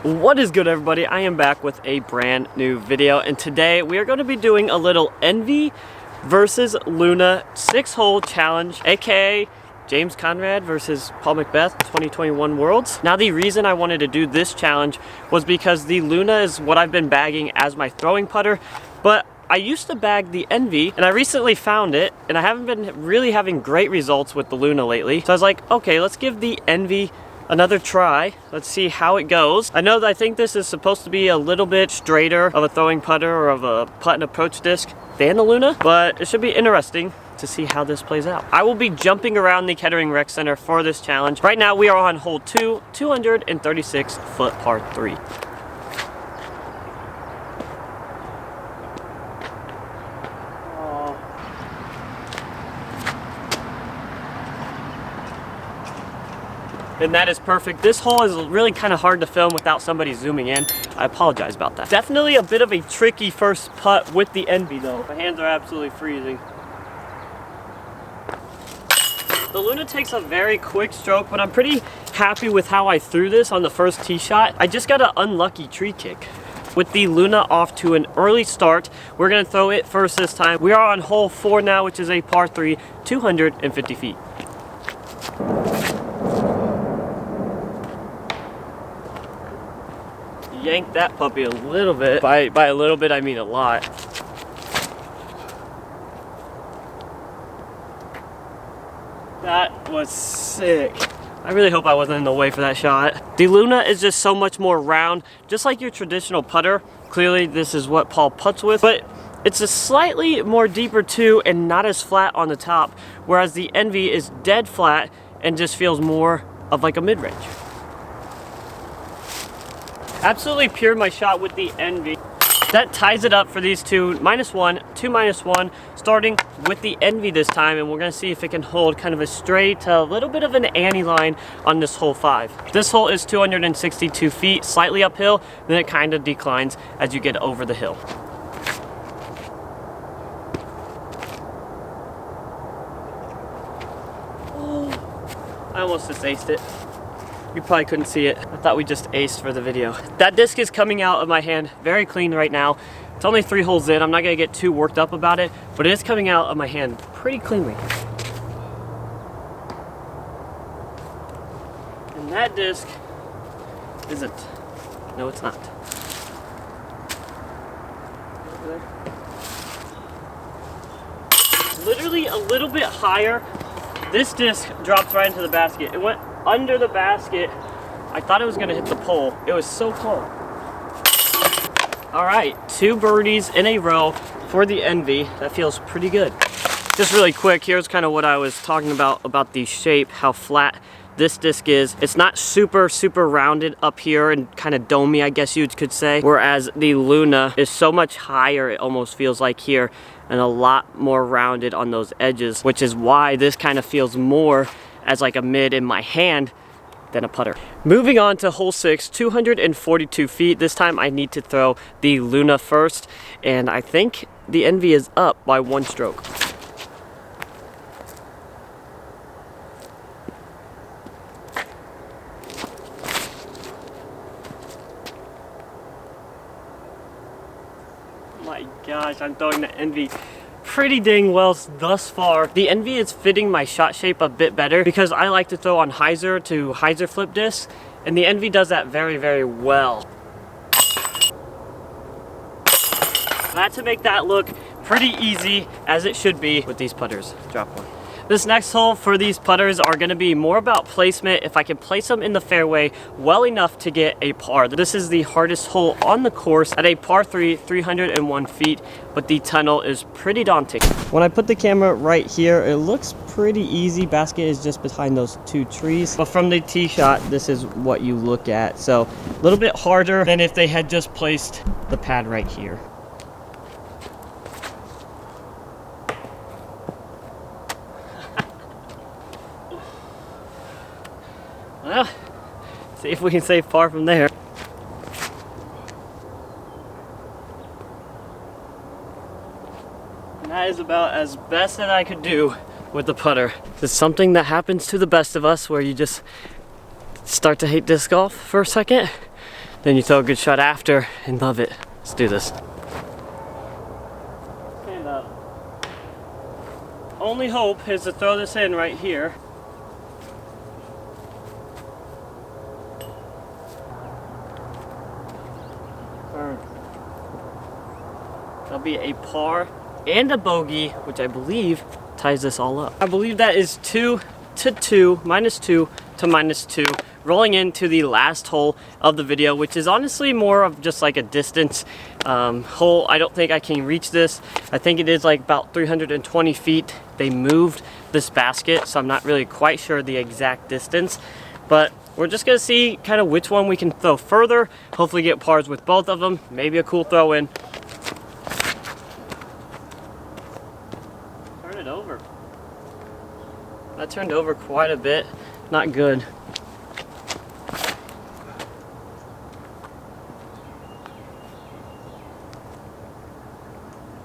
What is good, everybody? I am back with a brand new video, and today we are going to be doing a little Envy versus Luna 6-hole challenge, aka James Conrad versus Paul Macbeth 2021 Worlds. Now, the reason I wanted to do this challenge was because the Luna is what I've been bagging as my throwing putter, but I used to bag the Envy, and I recently found it, and I haven't been really having great results with the Luna lately. So I was like, okay, let's give the Envy another try. Let's see how it goes. I think this is supposed to be a little bit straighter of a throwing putter or of a putt and approach disc than the Luna, but it should be interesting to see how this plays out. I will be jumping around the Kettering Rec Center for this challenge. Right now we are on hole 2, 236 foot par 3. And that is perfect. This hole is really kind of hard to film without somebody zooming in. I apologize about that. Definitely a bit of a tricky first putt with the Envy though. My hands are absolutely freezing. The Luna takes a very quick stroke, but I'm pretty happy with how I threw this on the first tee shot. I just got an unlucky tree kick. With the Luna off to an early start, we're gonna throw it first this time. We are on hole 4 now, which is a par 3, 250 feet. Yank that puppy a little bit. By a little bit, I mean a lot. That was sick. I really hope I wasn't in the way for that shot. The Luna is just so much more round, just like your traditional putter. Clearly, this is what Paul putts with, but it's a slightly more deeper too and not as flat on the top, whereas the Envy is dead flat and just feels more of like a mid-range. Absolutely pure my shot with the Envy. That ties it up for these two. -1, 2 -1, starting with the Envy this time, and we're gonna see if it can hold kind of a straight, a little bit of an Annie line on this hole 5. This hole is 262 feet, slightly uphill, then it kind of declines as you get over the hill. Oh, I almost just aced it. You probably couldn't see it. I thought we just aced for the video. That disc is coming out of my hand very clean right now. It's only 3 holes in. I'm not gonna get too worked up about it, but it is coming out of my hand pretty cleanly. And that disc isn't. No, it's not. Literally a little bit higher. This disc dropped right into the basket. It went under the basket. I thought it was gonna hit the pole. It was so close. All right, 2 birdies in a row for the Envy. That feels pretty good. Just really quick, here's kind of what I was talking about the shape, how flat this disc is. It's not super rounded up here and kind of domey, I guess you could say. Whereas the Luna is so much higher, it almost feels like here, and a lot more rounded on those edges, which is why this kind of feels more as like a mid in my hand than a putter. Moving on to hole 6, 242 feet. This time I need to throw the Luna first, and I think the Envy is up by 1 stroke. My gosh, I'm throwing the Envy pretty dang well thus far. The Envy is fitting my shot shape a bit better because I like to throw on hyzer to hyzer flip discs, and the Envy does that very well. Glad to make that look pretty easy, as it should be with these putters. Drop one. This next hole for these putters are going to be more about placement. If I can place them in the fairway well enough to get a par. This is the hardest hole on the course at a par 3, 301 feet, but the tunnel is pretty daunting. When I put the camera right here, it looks pretty easy. Basket is just behind those 2 trees. But from the tee shot, this is what you look at. So a little bit harder than if they had just placed the pad right here. Well, see if we can save par from there. And that is about as best that I could do with the putter. It's something that happens to the best of us, where you just start to hate disc golf for a second. then you throw a good shot after and love it. Let's do this. And only hope is to throw this in right here. That'll be a par and a bogey, which I believe ties this all up. I believe that is 2 to 2, -2 to -2, rolling into the last hole of the video, which is honestly more of just like a distance hole. I don't think I can reach this. I think it is like about 320 feet. They moved this basket, so I'm not really quite sure the exact distance, but we're just gonna see kind of which one we can throw further, hopefully get pars with both of them, maybe a cool throw in. Turn it over. That turned over quite a bit, not good.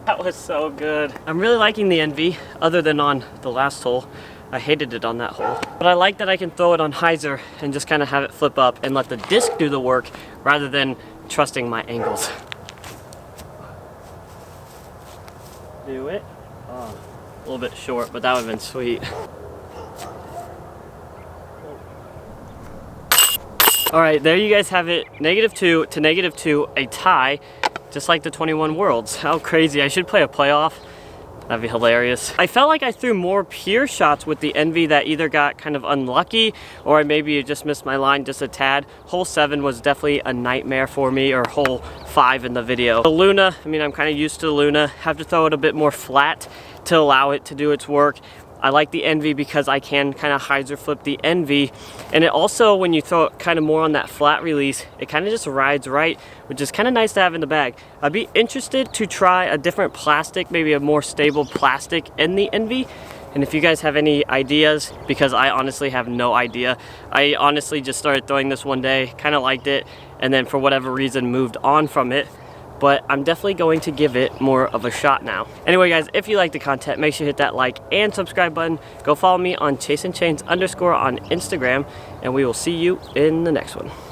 That was so good. I'm really liking the Envy, other than on the last hole. I hated it on that hole. But I like that I can throw it on hyzer and just kind of have it flip up and let the disc do the work rather than trusting my angles. Do it. Oh, a little bit short, but that would have been sweet. All right, there you guys have it. -2 to -2, a tie, just like the 21 Worlds. How crazy. I should play a playoff. That'd be hilarious. I felt like I threw more pure shots with the Envy that either got kind of unlucky or maybe it just missed my line just a tad. Hole 7 was definitely a nightmare for me, or hole 5 in the video. The Luna, I mean, I'm kind of used to the Luna. Have to throw it a bit more flat to allow it to do its work. I like the Envy because I can kind of hyzer flip the Envy, and it also, when you throw it kind of more on that flat release, it kind of just rides right, which is kind of nice to have in the bag. I'd be interested to try a different plastic, maybe a more stable plastic in the Envy, and if you guys have any ideas, because I honestly have no idea. I honestly just started throwing this one day, kind of liked it, and then for whatever reason moved on from it. But I'm definitely going to give it more of a shot now. Anyway guys, if you like the content, make sure you hit that like and subscribe button. Go follow me on chaseandchains_ on Instagram, and we will see you in the next one.